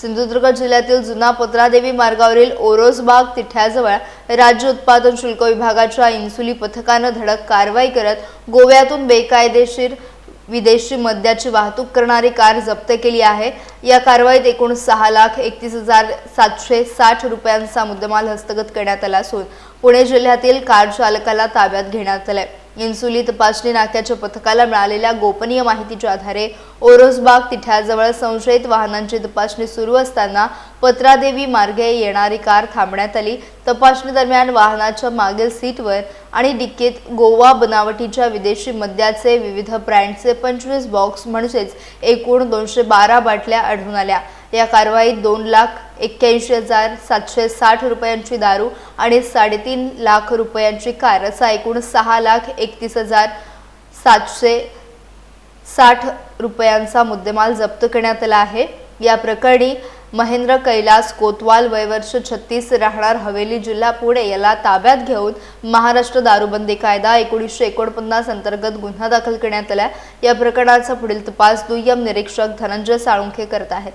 सिंधुदुर्ग जिल्ह्यातील जुना पत्रादेवी मार्गावरील ओरोसबाग तिठ्याजवळ राज्य उत्पादन शुल्क विभागाच्या इन्सुली पथकाने धडक कारवाई करत गोव्यातून बेकायदेशीर विदेशी मद्याची वाहतूक करणारी कार जप्त केली आहे। या कारवाईत एकूण 6,31,760 रुपयांचा मुद्देमाल हस्तगत करण्यात आला असून पुणे जिल्ह्यातील कार चालकाला ताब्यात घेण्यात आले। इन्सुली तपासणी नाक्याच्या पथकाला मिळालेल्या गोपनीय माहितीच्या आधारे ओरोसबाग तिठ्याजवळ संशयित वाहनांची तपासणी सुरू असताना पत्रादेवी मार्गे येणारी कार थांबण्यात आली। तपासणी दरम्यान वाहनाच्या मागील सीटवर आणि डिक्कीत गोवा बनावटीच्या विदेशी मद्याचे विविध ब्रँडचे 25 बॉक्स म्हणजेच एकूण 212 बाटल्या आढळून आल्या। या कारवाईत 2,81,760 रुपयांची दारू आणि 3.5 लाख रुपयांची कार असा एकूण 6,31,760 रुपयांचा मुद्देमाल जप्त करण्यात आला आहे। या प्रकरणी महेंद्र कैलास कोतवाल वय वर्ष 36 राहणार हवेली जिल्हा पुणे याला ताब्यात घेऊन महाराष्ट्र दारूबंदी कायदा 1949 अंतर्गत गुन्हा दाखल करण्यात आला। या प्रकरणाचा पुढील तपास दुय्यम निरीक्षक धनंजय साळुंखे करत आहेत।